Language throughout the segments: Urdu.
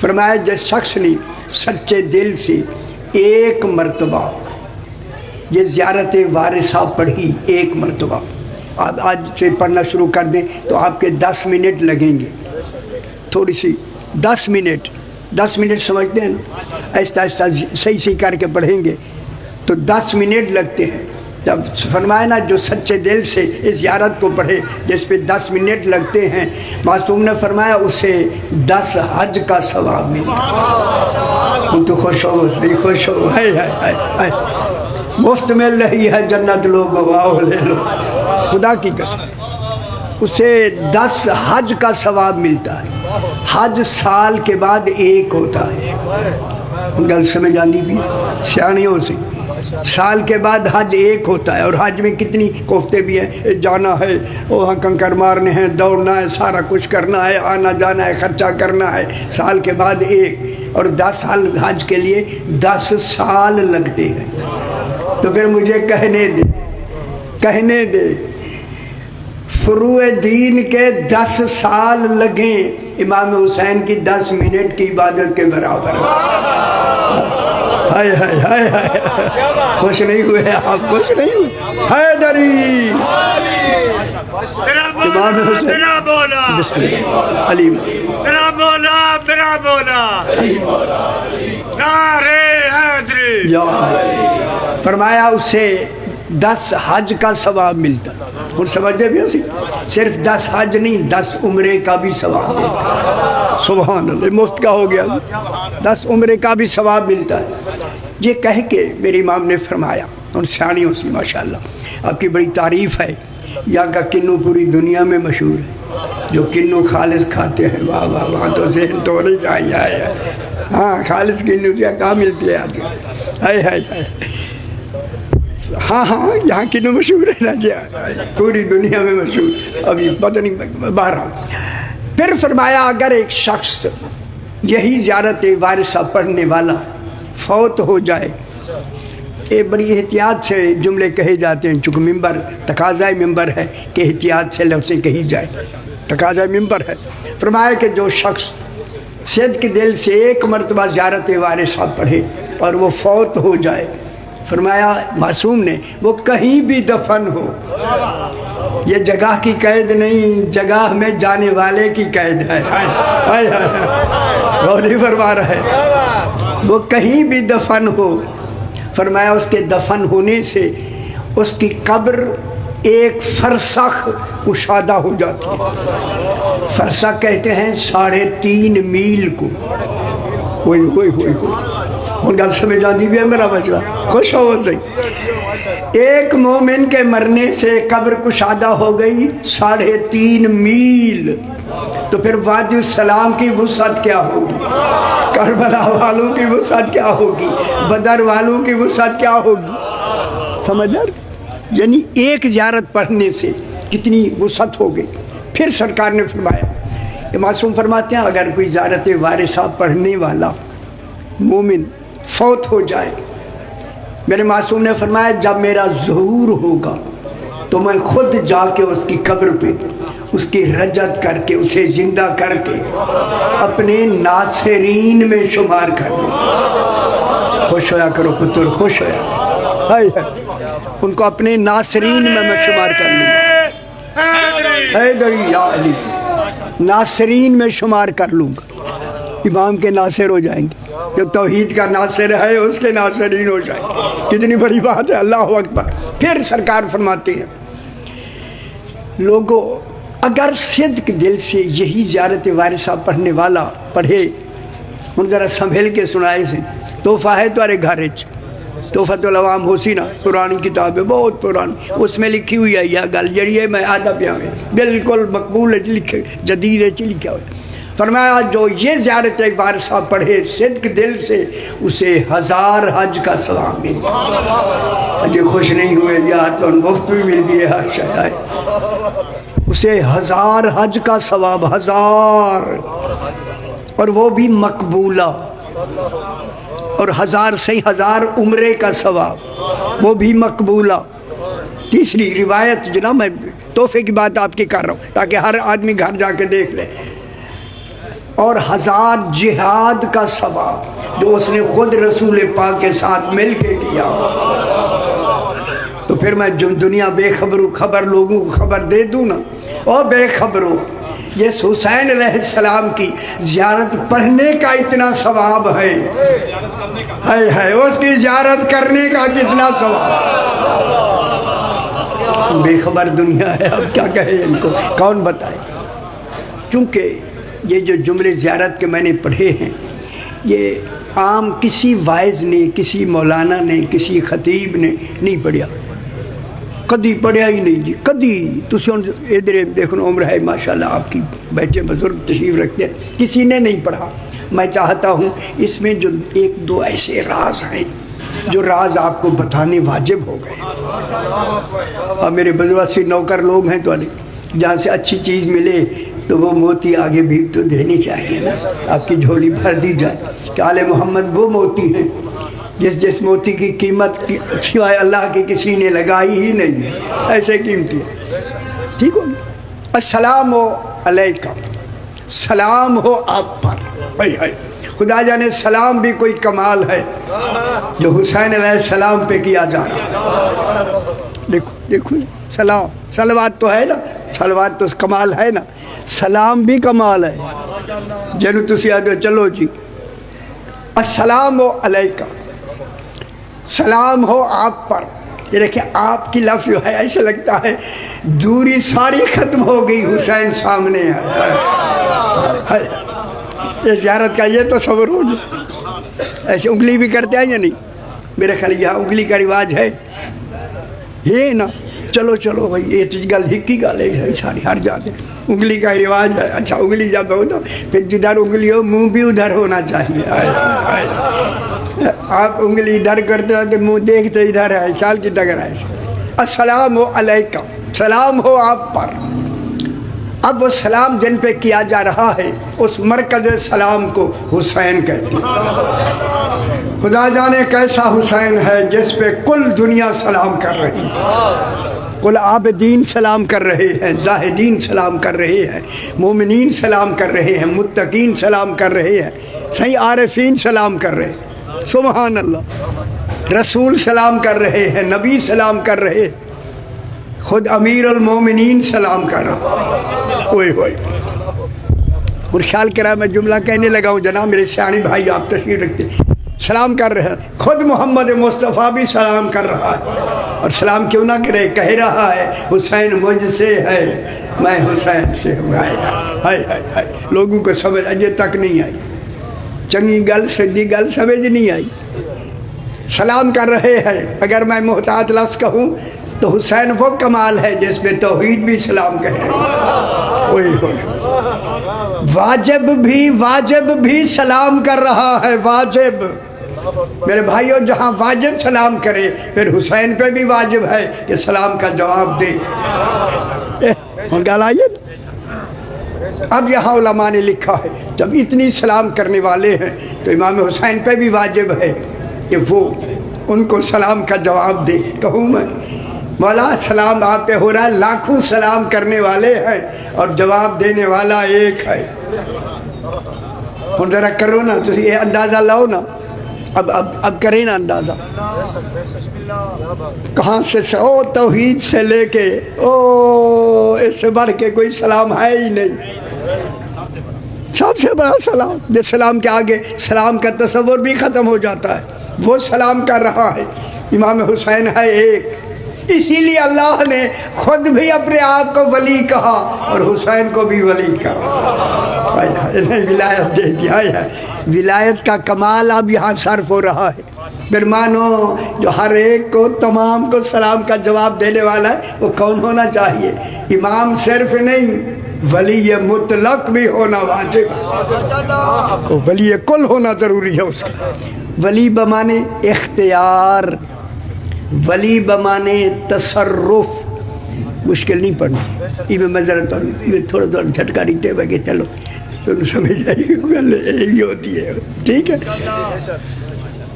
فرمایا جس شخص نے سچے دل سے ایک مرتبہ یہ زیارت وارثہ پڑھی، ایک مرتبہ، آپ آج سے پڑھنا شروع کر دیں تو آپ کے 10 منٹ لگیں گے، تھوڑی سی 10 منٹ سمجھتے ہیں نا، آہستہ آہستہ صحیح کر کے پڑھیں گے تو 10 منٹ لگتے ہیں۔ جب فرمایا نا جو سچے دل سے اس زیارت کو پڑھے جس پہ 10 منٹ لگتے ہیں، معصوم نے فرمایا اسے 10 حج کا ثواب ملتا۔ تو خوش ہو، صحیح خوش ہو، ہے مفت مل رہی ہے جنت، لوگو آؤ لے لو، خدا کی قسم اسے 10 حج کا ثواب ملتا ہے۔ حج سال کے بعد ایک ہوتا ہے، گل سمجھ آنی بھی سیاحوں سے، سال کے بعد حج ایک ہوتا ہے، اور حج میں کتنی کوفتے بھی ہیں، جانا ہے وہاں کنکر مارنے ہیں، دوڑنا ہے، سارا کچھ کرنا ہے، آنا جانا ہے، خرچہ کرنا ہے، سال کے بعد ایک، اور 10 سال حج کے لیے 10 سال لگتے ہیں۔ تو پھر مجھے کہنے دے فروع دین کے 10 سال لگیں، امام حسین کی 10 منٹ کی عبادت کے برابر۔ ہائے ہائے ہائے ہائے، خوش نہیں ہوئے آپ؟ خوش نہیں ہوئے؟ حیدری امام حسین، بسم اللہ، علی فرمایا اسے 10 حج کا ثواب ملتا۔ اور سمجھتے بھی اسی صرف 10 حج نہیں، 10 عمرے کا بھی ثواب ملتا۔ سبحان اللہ، مفت کا ہو گیا، 10 عمرے کا بھی ثواب ملتا ہے۔ یہ کہہ کے میرے امام نے فرمایا، اور سیاحوں سے ماشاءاللہ آپ کی بڑی تعریف ہے، یہاں کا کنو پوری دنیا میں مشہور ہے، جو کنو خالص کھاتے ہیں، واہ واہ، وہاں تو ذہن تو نہیں چاہیے، ہاں خالص کنو سے کہاں ملتی ہے آج، ہائے ہائے ہائے، ہاں ہاں یہاں کنو مشہور ہے نا جی، پوری دنیا میں مشہور، ابھی پتہ نہیں بہرحال۔ پھر فرمایا اگر ایک شخص یہی زیارت وارثہ پڑھنے والا فوت ہو جائے، یہ بڑی احتیاط سے جملے کہے جاتے ہیں، چونکہ ممبر تقاضۂ ممبر ہے کہ احتیاط سے لفظیں کہی جائے، تقاضۂ ممبر ہے۔ فرمایا کہ جو شخص صدق دل سے ایک مرتبہ زیارت وارثہ پڑھے اور وہ فوت ہو جائے، فرمایا معصوم نے، وہ کہیں بھی دفن ہو، یہ جگہ کی قید نہیں، جگہ میں جانے والے کی قید ہے، غور نہیں فرما رہا ہے، وہ کہیں بھی دفن ہو، فرمایا اس کے دفن ہونے سے اس کی قبر ایک فرسخ کشادہ ہو جاتی ہے۔ فرسخ کہتے ہیں 3.5 میل کو۔ ہوئی ہوئی ہوئی ہوئی، اور گل سمجھ آتی بھی ہے میرا بچہ، خوش ہو صحیح۔ ایک مومن کے مرنے سے قبر کشادہ ہو گئی 3.5 میل، تو پھر وادی السلام کی وسعت کیا ہوگی، کربلا والوں کی وسعت کیا ہوگی، بدر والوں کی وسعت کیا ہوگی، سمجھ آ رہی؟ یعنی ایک زیارت پڑھنے سے کتنی وسعت ہو گئی۔ پھر سرکار نے فرمایا، یہ معصوم فرماتے ہیں اگر کوئی زیارت وارثہ پڑھنے والا مومن فوت ہو جائے، میرے معصوم نے فرمایا جب میرا ظہور ہوگا تو میں خود جا کے اس کی قبر پہ اس کی رجعت کر کے اسے زندہ کر کے اپنے ناصرین میں شمار کر لوں۔ خوش ہویا کرو پتر، خوش ہویا، ان کو اپنے ناصرین میں شمار کر لوں گا، حیدری یا علی، ناصرین میں شمار کر لوں گا، امام کے ناصر ہو جائیں گے، جو توحید کا ناصر ہے اس کے ناصرین ہو جائیں گے، کتنی بڑی بات ہے، اللہ اکبر۔ پھر سرکار فرماتے ہیں لوگوں اگر صدق دل سے یہی زیارت وارثہ پڑھنے والا پڑھے، ان ذرا سنبھل کے سنائے سے، تحفہ ہے تمہارے گھر، تحفۃ العوام ہوسی نا، پرانی کتاب ہے، بہت پرانی، اس میں لکھی ہوئی ہے یہ گل جڑی ہے، میں آدھا پیا میں بالکل مقبول ہے، لکھے جدید ہے لکھا ہوا ہے۔ فرمایا جو یہ زیارت وارثہ پڑھے صدق دل سے اسے 1000 حج کا ثواب ملتا۔ اجے خوش نہیں ہوئے یار، تو مفت بھی مل گئی ہے شاید، اسے 1000 حج کا ثواب، 1000، اور وہ بھی مقبولہ، اور 1000 سے 1000 عمرے کا ثواب، وہ بھی مقبولہ۔ تیسری روایت جناب، میں تحفے کی بات آپ کی کر رہا ہوں تاکہ ہر آدمی گھر جا کے دیکھ لے، اور 1000 جہاد کا ثواب جو اس نے خود رسول پاک کے ساتھ مل کے کیا. تو پھر میں دنیا بے خبر لوگوں کو خبر دے دوں نا، اور بے خبروں جس حسین علیہ السلام کی زیارت پڑھنے کا اتنا ثواب ہے، اس کی زیارت کرنے کا کتنا ثواب. بے خبر دنیا ہے، اب کیا کہے ان کو، کون بتائے. چونکہ یہ جو جملے زیارت کے میں نے پڑھے ہیں، یہ عام کسی وائز نے، کسی مولانا نے، کسی خطیب نے نہیں پڑھیا، کدی پڑھیا ہی نہیں جی، کدی. تسی ادھر دیکھو عمر ہے ماشاءاللہ آپ کی، بیٹھے بزرگ تشریف رکھتے ہیں، کسی نے نہیں پڑھا. میں چاہتا ہوں اس میں جو 1-2 ایسے راز ہیں جو راز آپ کو بتانے واجب ہو گئے. اور میرے بزرگ نوکر لوگ ہیں تو جہاں سے اچھی چیز ملے تو وہ موتی آگے بھی تو دینی چاہیے نا، آپ کی جھولی بھر دی جائے. کہ آل محمد وہ موتی ہیں جس موتی کی قیمت سوائے اللہ کی کسی نے لگائی ہی نہیں ہے، ایسے قیمتی ہے. ٹھیک ہو. السلام علیکم، سلام ہو آپ پر. خدا جانے سلام بھی کوئی کمال ہے جو حسین علیہ السلام پہ کیا جا رہا ہے. دیکھو سلام، صلوات تو ہے نا، صلوات تو کمال ہے نا، سلام بھی کمال ہے. جنو تسی آدھو چلو جی، السلام علیکم، سلام ہو آپ پر. یہ دیکھیں آپ کی لفظ جو ہے ایسا لگتا ہے دوری ساری ختم ہو گئی، حسین سامنے ہے. یہ زیارت کا یہ تصور ہو جائے. ایسے انگلی بھی کرتے ہیں یا نہیں؟ میرے خیال یہاں انگلی کا رواج ہے یہ نا. چلو بھائی یہ تو گل ہکی گل ہے، ساری ہر جاتے انگلی کا رواج ہے. اچھا انگلی جب ہو تو پھر جدھر انگلی ہو منہ بھی ادھر ہونا چاہیے. آپ انگلی ادھر کرتے ہیں کہ منہ دیکھتے ادھر ہے، خیال کی طرح ہے. السلام علیکم، سلام ہو آپ پر. اب وہ سلام جن پہ کیا جا رہا ہے اس مرکز سلام کو حسین کہتے ہیں. خدا جانے کیسا حسین ہے جس پہ کل دنیا سلام کر رہی ہے. کل عابدین سلام کر رہے ہیں، زاہدین سلام کر رہے ہیں، مومنین سلام کر رہے ہیں، متقین سلام کر رہے ہیں، صحیح عارفین سلام کر رہے ہیں. سبحان اللہ. رسول سلام کر رہے ہیں، نبی سلام کر رہے ہیں، خود امیر المومنین سلام کر رہا. ہوئے اور خیال کرا میں جملہ کہنے لگا ہوں، جناب میرے سیانے بھائی آپ تشریف رکھتے سلام کر رہے ہیں. خود محمد مصطفیٰ بھی سلام کر رہا ہے. اور سلام کیوں نہ کرے، کہہ رہا ہے حسین مجھ سے ہے، میں حسین سے ہوں. ہائے لوگوں کو سمجھ اجے تک نہیں آئی، چنگی گل سدی گل سمجھ نہیں آئی. سلام کر رہے ہیں. اگر میں محتاط لفظ کہوں تو حسین وہ کمال ہے جس میں توحید بھی سلام کہہ رہے ہیں. واجب بھی سلام کر رہا ہے. واجب میرے بھائیوں جہاں واجب سلام کرے پھر حسین پہ بھی واجب ہے کہ سلام کا جواب دے. اب یہاں علماء نے لکھا ہے جب اتنی سلام کرنے والے ہیں تو امام حسین پہ بھی واجب ہے کہ وہ ان کو سلام کا جواب دے. کہوں میں مولا سلام آپ پہ ہو رہا ہے، لاکھوں سلام کرنے والے ہیں اور جواب دینے والا ایک ہے. ہوں ذرا کرو نا تو یہ اندازہ لاؤ نا. اب کریں نا اندازہ کہاں سے توحید سے لے کے اس سے بڑھ کے کوئی سلام ہے ہی نہیں. سب سے بڑا سلام، جس سلام کے آگے سلام کا تصور بھی ختم ہو جاتا ہے، وہ سلام کر رہا ہے. امام حسین ہے ایک، اسی لیے اللہ نے خود بھی اپنے آپ کو ولی کہا اور حسین کو بھی ولی کہا. ولایت دے دیا ہے. ولایت کا کمال اب یہاں صرف ہو رہا ہے. پھر مانو جو ہر ایک کو تمام کو سلام کا جواب دینے والا ہے وہ کون ہونا چاہیے؟ امام صرف نہیں، ولی مطلق بھی ہونا واجب ہے. ولی کل ہونا ضروری ہے. اس کا ولی بمانے اختیار، ولی بمانے تصرف. مشکل نہیں پڑھنا، یہ میں ذرا تھوڑا جھٹکا دیتے ہوئے کہ چلو تم سمجھ آئی یہی ہوتی ہے. ٹھیک ہے،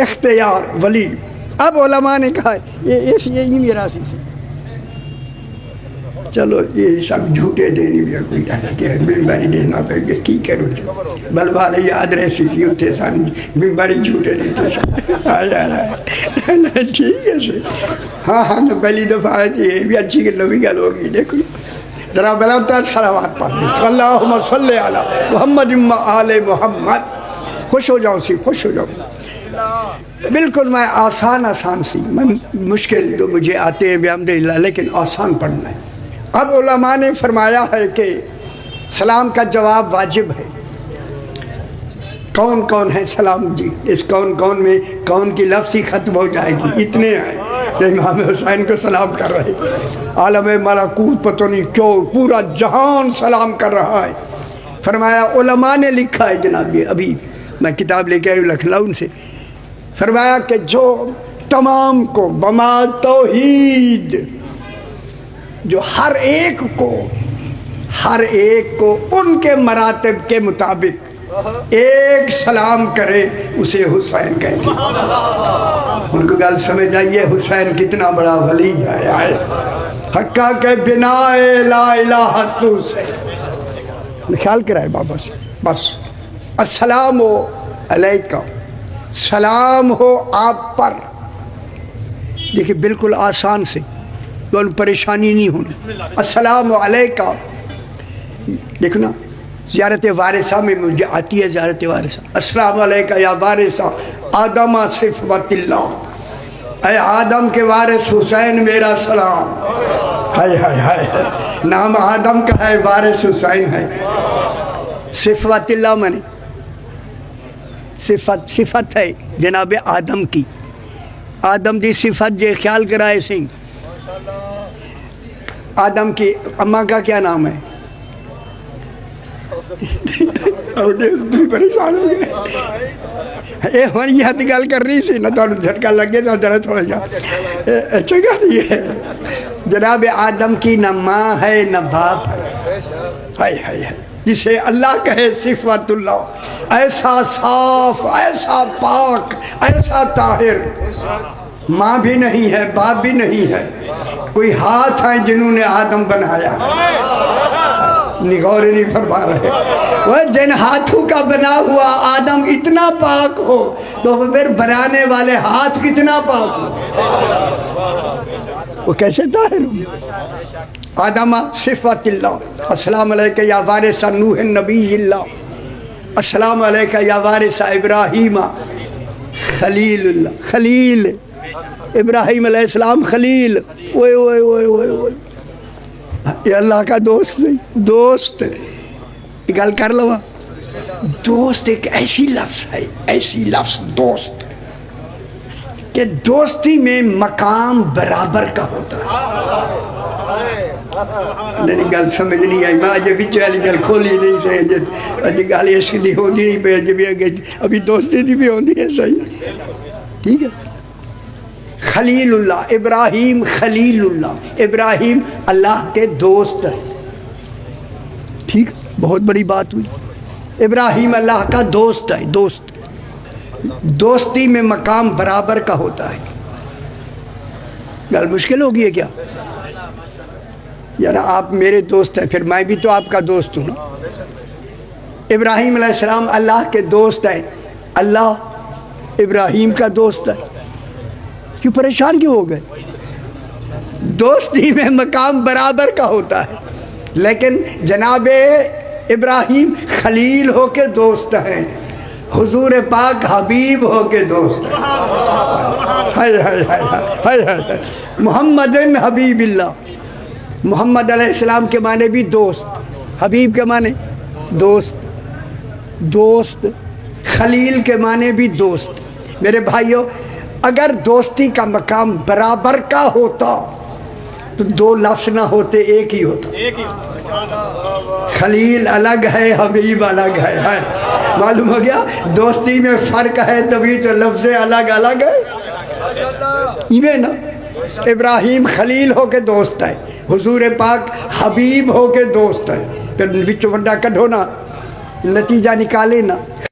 اختیار ولی. اب علماء نے کہا یہ میراثی سے چلو یہ سب جھوٹے دینی بھی کوئی کہ ممبری دینا پہ کی کرو بل والے یاد رہ سکی اتنے سن ممبری جھوٹے دیتے سن ٹھیک ہے سر ہاں ہاں تو پہلی دفعہ یہ بھی اچھی گلو بھی گل ہوگی دیکھو ذرا بلتا صلوات پڑھ دیں اللہم صلی علی محمد آل محمد خوش ہو جاؤ سی خوش ہو جاؤ بالکل میں آسان سی میں مشکل تو مجھے آتے ہیں بحمدللہ لیکن آسان پڑھنا ہے اب علماء نے فرمایا ہے کہ سلام کا جواب واجب ہے کون کون ہے سلام جی اس کون میں کون کی لفظ ہی ختم ہو جائے گی اتنے ہیں امام حسین کو سلام کر رہے عالم ملکوت پتہ نہیں کیوں پورا جہان سلام کر رہا ہے فرمایا علماء نے لکھا ہے جناب یہ ابھی میں کتاب لے کے آئی لکھنؤ سے فرمایا کہ جو تمام کو بما توحید جو ہر ایک کو ان کے مراتب کے مطابق ایک سلام کرے اسے حسین کہیں گے ان کو گل سمجھ آئیے حسین کتنا بڑا ولی ہے حقہ کے بنا لا الہ حسین خیال کرائے بابا سے بس السلام علیکم سلام ہو آپ پر دیکھیں بالکل آسان سے کوئی پریشانی نہیں ہونی السلام علیکم دیکھو نا زیارت وارثہ میں مجھے آتی ہے زیارت وارثہ السلام علیکم یا وارثہ آدم صفوت اللہ اے آدم کے وارث حسین میرا سلام ہائے ہائے ہائے نام آدم کا ہے وارث حسین ہے صفوت اللہ میں نے صفت ہے جناب آدم کی آدم دی صفت جے خیال کرائے سنگھ آدم کی اماں کا کیا نام ہے پریشان ہو گئے ہماری حد گل کر رہی سی نہ تو جھٹکا لگے نہ ذرا تھوڑا سا چنگا نہیں ہے جناب آدم کی نہ ماں ہے نہ باپ ہے جسے اللہ کہے صفوت اللہ ایسا صاف ایسا پاک ایسا طاہر ماں بھی نہیں ہے باپ بھی نہیں ہے کوئی ہاتھ ہیں جنہوں نے آدم بنایا غور نہیں فرما رہے وہ جن ہاتھوں کا بنا ہوا آدم اتنا پاک ہو تو پھر بنانے والے ہاتھ کتنا پاک ہو وہ کیسے طاہر ہو آدم صفت اللہ السلام علیکہ یا وارث نوح نبی اللہ السلام علیکہ یا وارث ابراہیم خلیل اللہ خلیل ابراہیم علیہ السلام خلیل اوئے یہ اللہ کا دوست گل کر لو دوست ایک ایسی لفظ دوست کہ دوستی میں مقام برابر کا ہوتا ہے نہیں گل سمجھ نہیں آئی میں اجے بچے والی گل کھولی نہیں سے اجے گل عشق دی ہوندی نہیں پہ اجے بھی ابھی دوستی دی بھی ہوندی ہے صحیح ٹھیک ہے خلیل اللہ ابراہیم خلیل اللہ ابراہیم اللہ کے دوست ہے ٹھیک بہت بڑی بات ہوئی ابراہیم اللہ کا دوست ہے دوستی میں مقام برابر کا ہوتا ہے گل مشکل ہوگی ہے کیا یار آپ میرے دوست ہیں پھر میں بھی تو آپ کا دوست ہوں نا ابراہیم علیہ السلام اللہ کے دوست ہیں اللہ ابراہیم کا دوست ہے کیوں پریشان کیوں ہو گئے دوستی میں مقام برابر کا ہوتا ہے لیکن جناب ابراہیم خلیل ہو کے دوست ہیں حضور پاک حبیب ہو کے دوست ہیں محمد حبیب اللہ محمد علیہ السلام کے معنی بھی دوست حبیب کے معنی دوست خلیل کے معنی بھی دوست میرے بھائیوں اگر دوستی کا مقام برابر کا ہوتا تو دو لفظ نہ ہوتے ایک ہی ہوتا خلیل الگ ہے حبیب الگ ہے معلوم ہو گیا دوستی میں فرق ہے تبھی تو لفظ الگ ہے یہ نا ابراہیم خلیل ہو کے دوست ہے حضور پاک حبیب ہو کے دوست ہے پھر وچ وڈا کڈھو نا نتیجہ نکالے نا